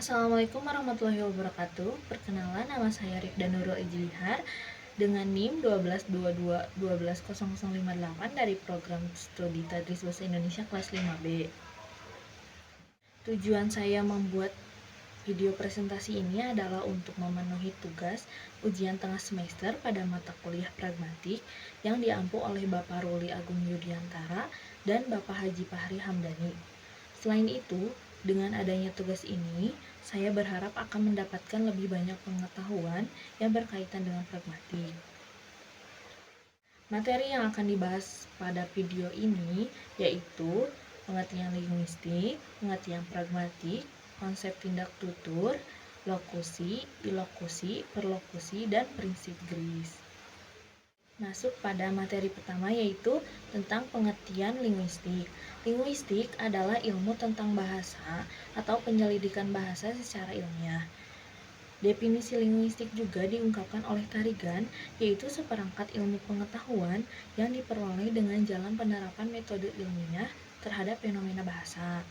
Assalamualaikum warahmatullahi wabarakatuh. Perkenalan, nama saya Rifda Nurul Ijlihar dengan NIM 1222 12058 dari program studi Tadris Bahasa Indonesia kelas 5B. Tujuan saya membuat video presentasi ini adalah untuk memenuhi tugas ujian tengah semester pada mata kuliah pragmatik yang diampu oleh Bapak Ruli Agung Yudiantara dan Bapak Haji Fahri Hamdani. Selain itu, dengan adanya tugas ini, saya berharap akan mendapatkan lebih banyak pengetahuan yang berkaitan dengan pragmatik. Materi yang akan dibahas pada video ini yaitu pengertian linguistik, pengertian pragmatik, konsep tindak tutur, lokusi, ilokusi, perlokusi, dan prinsip GRIS. Masuk pada materi pertama yaitu tentang pengertian linguistik. Linguistik adalah ilmu tentang bahasa atau penyelidikan bahasa secara ilmiah. Definisi linguistik juga diungkapkan oleh Tarigan, yaitu seperangkat ilmu pengetahuan yang diperoleh dengan jalan penerapan metode ilmiah terhadap fenomena bahasa.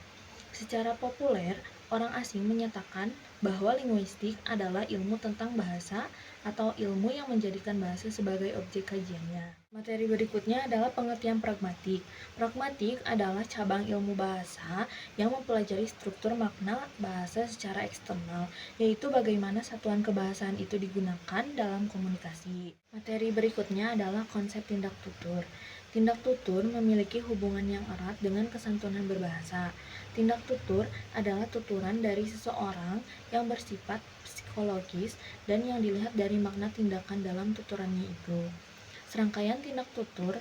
Secara populer, orang asing menyatakan bahwa linguistik adalah ilmu tentang bahasa atau ilmu yang menjadikan bahasa sebagai objek kajiannya. Materi berikutnya adalah pengertian pragmatik. Pragmatik adalah cabang ilmu bahasa yang mempelajari struktur makna bahasa secara eksternal, yaitu bagaimana satuan kebahasaan itu digunakan dalam komunikasi. Materi berikutnya adalah konsep tindak tutur. Tindak tutur memiliki hubungan yang erat dengan kesantunan berbahasa. Tindak tutur adalah tuturan dari seseorang yang bersifat psikologis dan yang dilihat dari makna tindakan dalam tuturannya itu. Serangkaian tindak tutur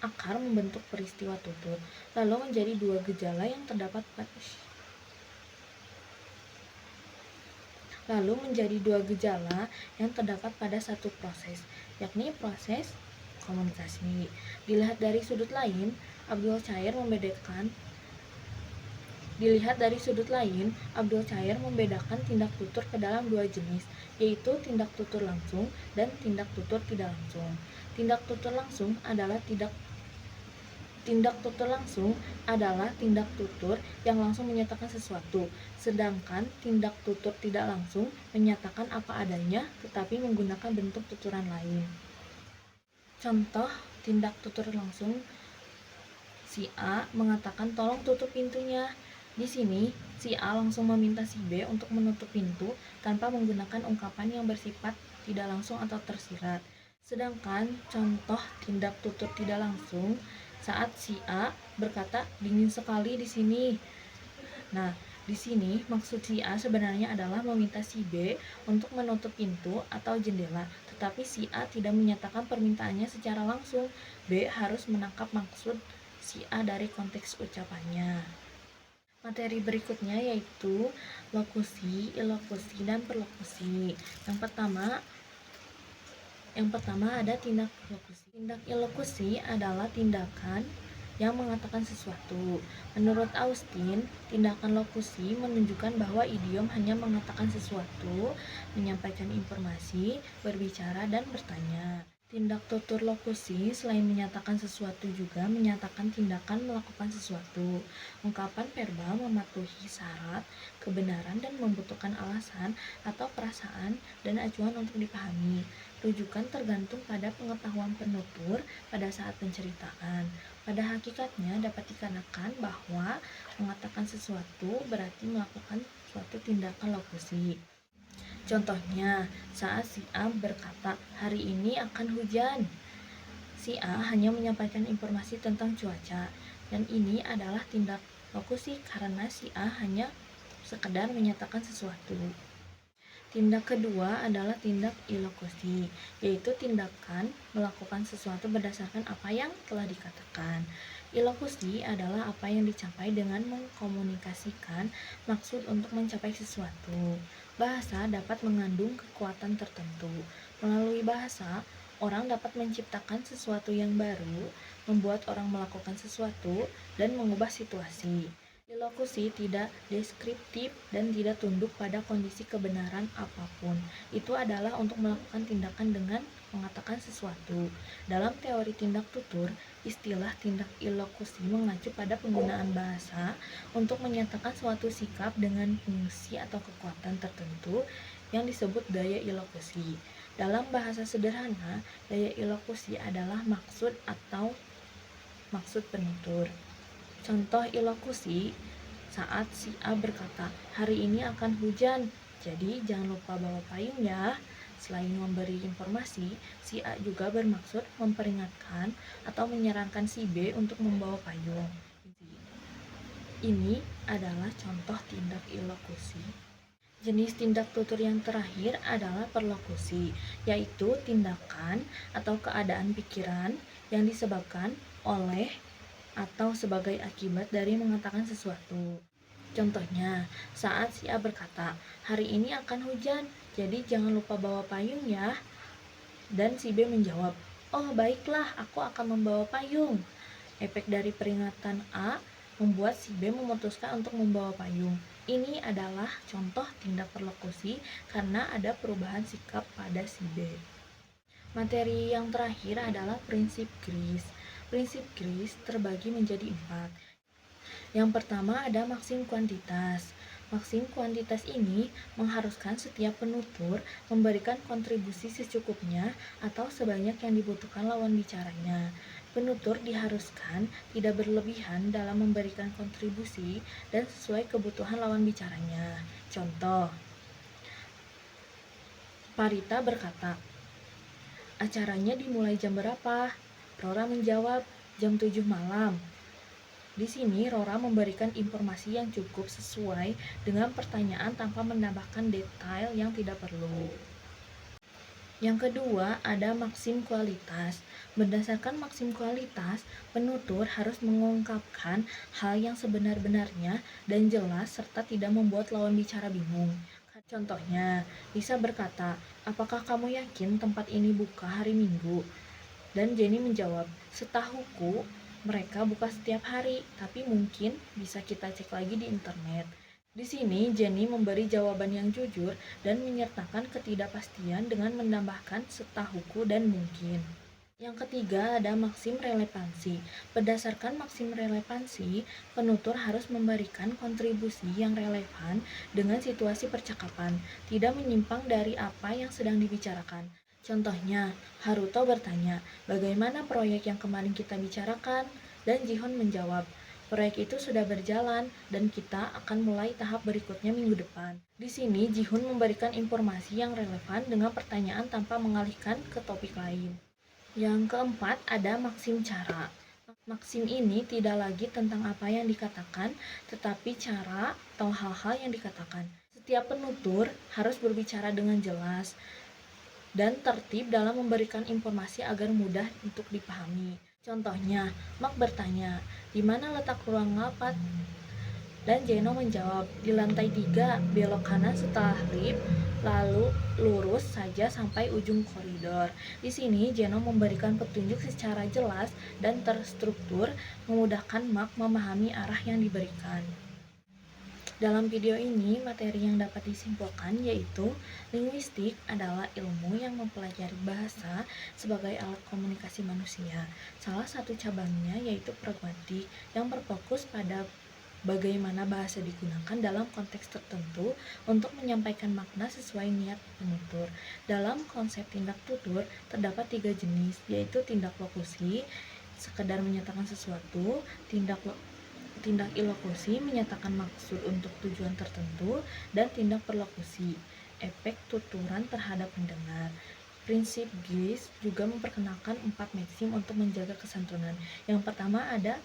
akar membentuk peristiwa tutur, lalu menjadi dua gejala yang terdapat pada satu proses, yakni proses komunikasi. Dilihat dari sudut lain, Abdul Chair membedakan tindak tutur ke dalam dua jenis, yaitu tindak tutur langsung dan tindak tutur tidak langsung. Tindak tutur langsung adalah tindak tutur yang langsung menyatakan sesuatu, sedangkan tindak tutur tidak langsung menyatakan apa adanya tetapi menggunakan bentuk tuturan lain. Contoh tindak tutur langsung, si A mengatakan tolong tutup pintunya. Di sini, si A langsung meminta si B untuk menutup pintu tanpa menggunakan ungkapan yang bersifat tidak langsung atau tersirat. Sedangkan contoh tindak tutur tidak langsung saat si A berkata dingin sekali di sini. Nah, di sini maksud si A sebenarnya adalah meminta si B untuk menutup pintu atau jendela, tetapi si A tidak menyatakan permintaannya secara langsung. B harus menangkap maksud si A dari konteks ucapannya. Materi berikutnya yaitu lokusi, ilokusi, dan perlokusi. Yang pertama ada tindak ilokusi. Tindak ilokusi adalah tindakan yang mengatakan sesuatu. Menurut Austin, tindakan lokusi menunjukkan bahwa idiom hanya mengatakan sesuatu, menyampaikan informasi, berbicara, dan bertanya. Tindak tutur lokusi selain menyatakan sesuatu juga menyatakan tindakan melakukan sesuatu. Ungkapan verbal mematuhi syarat, kebenaran, dan membutuhkan alasan atau perasaan dan acuan untuk dipahami. Rujukan tergantung pada pengetahuan penutur pada saat penceritaan. Pada hakikatnya dapat dikarenakan bahwa mengatakan sesuatu berarti melakukan suatu tindakan lokusi. Contohnya, saat si A berkata, hari ini akan hujan. Si A hanya menyampaikan informasi tentang cuaca, dan ini adalah tindak lokusi karena si A hanya sekedar menyatakan sesuatu. Tindak kedua adalah tindak ilokusi, yaitu tindakan melakukan sesuatu berdasarkan apa yang telah dikatakan. Ilokusi adalah apa yang dicapai dengan mengkomunikasikan maksud untuk mencapai sesuatu. Bahasa dapat mengandung kekuatan tertentu. Melalui bahasa, orang dapat menciptakan sesuatu yang baru, membuat orang melakukan sesuatu, dan mengubah situasi. Ilokusi tidak deskriptif dan tidak tunduk pada kondisi kebenaran apapun. Itu adalah untuk melakukan tindakan dengan mengatakan sesuatu. Dalam teori tindak tutur, istilah tindak ilokusi mengacu pada penggunaan bahasa untuk menyatakan suatu sikap dengan fungsi atau kekuatan tertentu yang disebut daya ilokusi. Dalam bahasa sederhana, daya ilokusi adalah maksud atau maksud penutur. Contoh ilokusi saat si A berkata, "Hari ini akan hujan, jadi jangan lupa bawa payung ya." Selain memberi informasi, si A juga bermaksud memperingatkan atau menyarankan si B untuk membawa payung. Ini adalah contoh tindak ilokusi. Jenis tindak tutur yang terakhir adalah perlokusi, yaitu tindakan atau keadaan pikiran yang disebabkan oleh atau sebagai akibat dari mengatakan sesuatu. Contohnya, saat si A berkata, "Hari ini akan hujan, jadi jangan lupa bawa payung ya." Dan si B menjawab, "Oh baiklah, aku akan membawa payung." Efek dari peringatan A membuat si B memutuskan untuk membawa payung. Ini adalah contoh tindak perlokusi karena ada perubahan sikap pada si B. Materi yang terakhir adalah prinsip GRIS. Prinsip GRIS terbagi menjadi 4. Yang pertama ada maksim kuantitas. Maksim kuantitas ini mengharuskan setiap penutur memberikan kontribusi secukupnya atau sebanyak yang dibutuhkan lawan bicaranya. Penutur diharuskan tidak berlebihan dalam memberikan kontribusi dan sesuai kebutuhan lawan bicaranya. Contoh, Parita berkata, "Acaranya dimulai jam berapa?" Rora menjawab, "Jam 7 malam." Di sini Rora memberikan informasi yang cukup sesuai dengan pertanyaan tanpa menambahkan detail yang tidak perlu. Yang kedua, ada maksim kualitas. Berdasarkan maksim kualitas, penutur harus mengungkapkan hal yang sebenar-benarnya dan jelas serta tidak membuat lawan bicara bingung. Contohnya, Lisa berkata, "Apakah kamu yakin tempat ini buka hari Minggu?" Dan Jenny menjawab, "Setahuku, mereka buka setiap hari, tapi mungkin bisa kita cek lagi di internet." Di sini, Jenny memberi jawaban yang jujur dan menyertakan ketidakpastian dengan menambahkan "setahuku" dan "mungkin." Yang ketiga ada maksim relevansi. Berdasarkan maksim relevansi, penutur harus memberikan kontribusi yang relevan dengan situasi percakapan, tidak menyimpang dari apa yang sedang dibicarakan. Contohnya, Haruto bertanya, "Bagaimana proyek yang kemarin kita bicarakan?" Dan Jihon menjawab, "Proyek itu sudah berjalan dan kita akan mulai tahap berikutnya minggu depan." Di sini, Jihun memberikan informasi yang relevan dengan pertanyaan tanpa mengalihkan ke topik lain. Yang keempat, ada maksim cara. Maksim ini tidak lagi tentang apa yang dikatakan, tetapi cara atau hal-hal yang dikatakan. Setiap penutur harus berbicara dengan jelas dan tertib dalam memberikan informasi agar mudah untuk dipahami. Contohnya, Mark bertanya, "Di mana letak ruang rapat?" Dan Jeno menjawab, "Di lantai 3, belok kanan setelah lift, lalu lurus saja sampai ujung koridor." Di sini Jeno memberikan petunjuk secara jelas dan terstruktur, memudahkan Mark memahami arah yang diberikan. Dalam video ini, materi yang dapat disimpulkan yaitu linguistik adalah ilmu yang mempelajari bahasa sebagai alat komunikasi manusia. Salah satu cabangnya yaitu pragmatik yang berfokus pada bagaimana bahasa digunakan dalam konteks tertentu untuk menyampaikan makna sesuai niat penutur. Dalam konsep tindak tutur, terdapat 3 jenis, yaitu tindak lokusi, sekedar menyatakan sesuatu, tindak ilokusi, menyatakan maksud untuk tujuan tertentu, dan tindak perlokusi, efek tuturan terhadap pendengar. Prinsip GRIS juga memperkenalkan 4 maksim untuk menjaga kesantunan. Yang pertama ada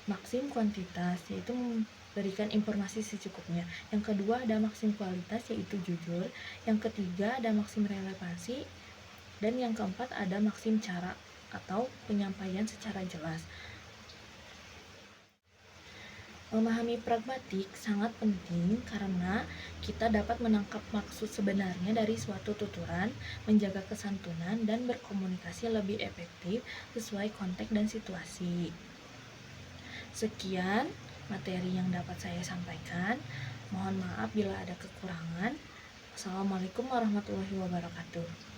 maksim kuantitas, yaitu memberikan informasi secukupnya. Yang kedua ada maksim kualitas, yaitu jujur. Yang ketiga ada maksim relevansi. Dan yang keempat ada maksim cara atau penyampaian secara jelas. Memahami pragmatik sangat penting karena kita dapat menangkap maksud sebenarnya dari suatu tuturan, menjaga kesantunan, dan berkomunikasi lebih efektif sesuai konteks dan situasi. Sekian materi yang dapat saya sampaikan. Mohon maaf bila ada kekurangan. Assalamualaikum warahmatullahi wabarakatuh.